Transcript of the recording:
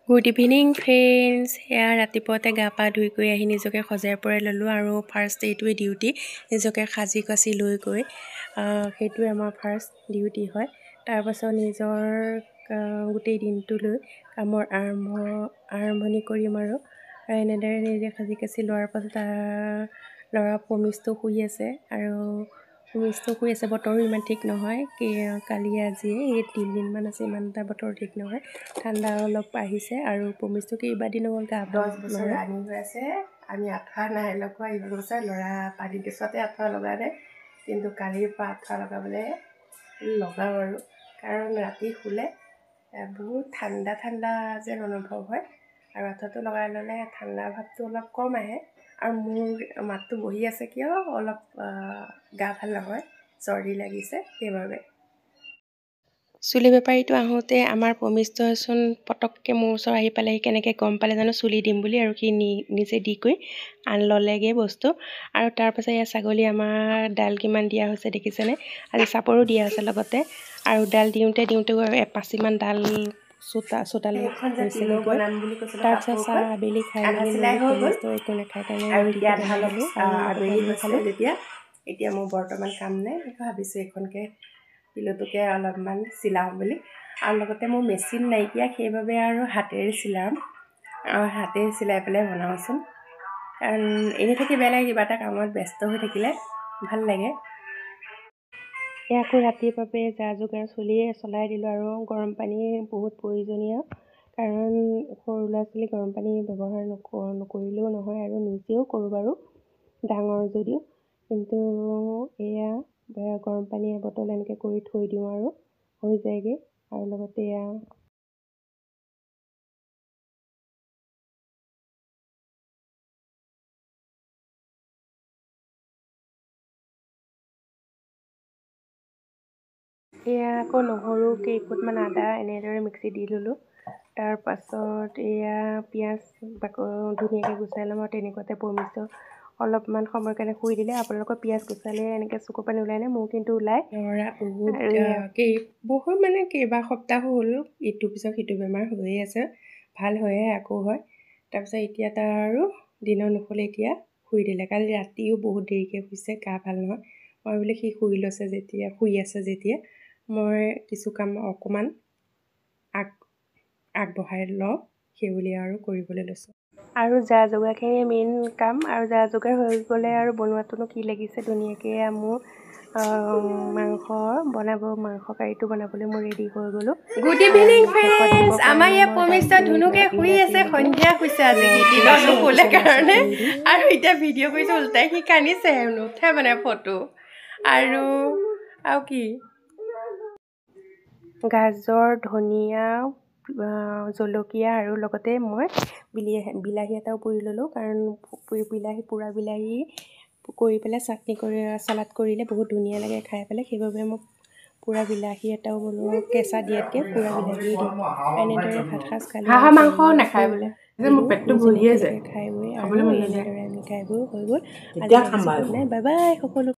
Good evening friends. এয়া ৰাতিপুৱাতে গা পা ধুই কৰি আহি নিজকে সজাই পৰাই ল'লোঁ আৰু ফাৰ্ষ্ট এইটোৱে ডিউটি, নিজকে সাজি কাচি লৈ গৈ সেইটোৱে আমাৰ ফাৰ্ষ্ট ডিউটি হয়। তাৰপাছত নিজৰ গোটেই দিনটোলৈ কামৰ আৰম্ভণি কৰিম আৰু এনেদৰে নিজে সাজি কাচি লোৱাৰ পাছত ল'ৰা পমিষ্টো শুই আছে বতৰো ইমান ঠিক নহয়, কালি আজিয়ে এই 3 দিনমান আছে, ইমান এটা বতৰ ঠিক নহয়, ঠাণ্ডা অলপ আহিছে আৰু পমিষ্টো কেইবাদিনো হ'ল গা 10 বছৰ ৰানিং হৈ আছে। আমি আঁঠুৱা নাই লগোৱা, ইমান বছৰ ল'ৰা পানী কেঁচুৱাতে আঁঠুৱা লগা নাই, কিন্তু কালিৰ পৰা আঁঠুৱা লগাবলৈ লগাওঁ আৰু কাৰণ ৰাতি শুলে বহুত ঠাণ্ডা যেন অনুভৱ হয় আৰু আঁঠুৱাটো লগাই ল'লে ঠাণ্ডা ভাৱটো অলপ কম আহে আৰু মোৰ মাতটো বহি আছে কিয় অলপ গা ভাল নহয়, চৰ্দি লাগিছে সেইবাবে। চুলি বেপাৰীটো আহোঁতে আমাৰ পমিষ্টোচোন পটককৈ মোৰ ওচৰত আহি পালে, সি কেনেকৈ গম পালে জানো চুলি দিম বুলি, আৰু সি নিজে দি কৰি আন ল'লেগৈ বস্তু। আৰু তাৰপাছত এয়া ছাগলী আমাৰ ডাল কিমান দিয়া হৈছে দেখিছেনে, আজি চাপৰো দিয়া হৈছে লগতে, আৰু ডাল দিওঁতে এপাচিমান ডাল চোতালো হৈছেগৈ। তাৰপিছত চাহ আবেলি খাই মেলি পমিষ্টো একো নাখায় কাৰণে আবেলি খালোঁ। এতিয়া মোৰ বৰ্তমান কাম নাই, ভাবিছোঁ এইখনকে পিলটোকে অলপমান চিলাওঁ বুলি, আৰু লগতে মোৰ মেচিন নাইকিয়া সেইবাবে আৰু হাতেৰে চিলাম আৰু হাতেৰে চিলাই পেলাই বনাওঁচোন, কাৰণ এনেই থাকি বেয়া লাগে, কিবা এটা কামত ব্যস্ত হৈ থাকিলে ভাল লাগে। এয়া আকৌ ৰাতিৰ বাবে যা যোগাৰ চলাই দিলোঁ আৰু গৰম পানী বহুত প্ৰয়োজনীয়, কাৰণ সৰু ল'ৰা ছোৱালী গৰম পানী ব্যৱহাৰ নকৰিলেও নহয়, আৰু নিজেও কৰোঁ বাৰু ডাঙৰ যদিও, কিন্তু এয়া গৰম পানী বটল এনেকৈ কৰি থৈ দিওঁ আৰু হৈ যায়গৈ। আৰু লগতে এয়া আকৌ নহৰু কেইফুটমান আদা এনেদৰে মিক্সি দি ল'লোঁ। তাৰপাছত এয়া পিঁয়াজ ধুনীয়াকৈ গুচাই ল'ম আৰু তেনেকুৱাতে পমিষ্টো অলপমান সময়ৰ কাৰণে শুই দিলে, আপোনালোকৰ পিঁয়াজ গুচালে এনেকৈ চকু পানী ওলাই নে? মোৰ কিন্তু ওলাই। বহুত মানে কেইবা সপ্তাহো হ'ল ইটোৰ পিছত সিটো বেমাৰ হৈয়ে আছে, ভাল হয়ে আকৌ হয়। তাৰপিছত এতিয়া তাৰ আৰু দিনৰ নুশুলে, এতিয়া শুই দিলে। কালি ৰাতিও বহুত দেৰিকৈ শুইছে, গা ভাল নহয়। মই বোলে সি শুই আছে যেতিয়া মই কিছু কাম অকণমান আগবঢ়াই লওঁ, সেইবুলি আৰু কৰিবলৈ লৈছোঁ। আৰু যা যোগাৰখিনি মেইন কাম, আৰু যা যোগাৰ হৈ গ'লে আৰু বনোৱাটোনো কি লাগিছে ধুনীয়াকৈ। মোৰ মাংস কাৰীটো বনাবলৈ মই ৰেডি হৈ গ'লোঁ। Good evening friends. আমাৰ ইয়াত পমিষ্টো ধুনুকে শুই আছে, সন্ধিয়া শুইছে আজি, দিনত নুশুলে কাৰণে, আৰু এতিয়া ভিডিঅ' কৰিছোঁ উল্টাই সি কান্দিছে, নুঠে মানে ফটো। আৰু কি গাজৰ, ধনিয়া, জলকীয়া আৰু লগতে মই বিলাহী এটাও পুৰি ল'লোঁ, কাৰণ পোৰা বিলাহী কৰি পেলাই চালাড কৰিলে বহুত ধুনীয়া লাগে খাই পেলাই, সেইবাবে মই পোৰা বিলাহী এটাও বনোৱা, কেঁচা দিয়াতকৈ পোৰা বিলাহী দিওঁ। এনেদৰে ভাত সাজ খালোঁ। মাংস নাখায় বোলে, মোৰ পেটটো ভৰি আছে, খাই বৈ আৰু এনেদৰে আমি খাই বৈ হৈ গ'ল। আজি বাই বাই সকলো।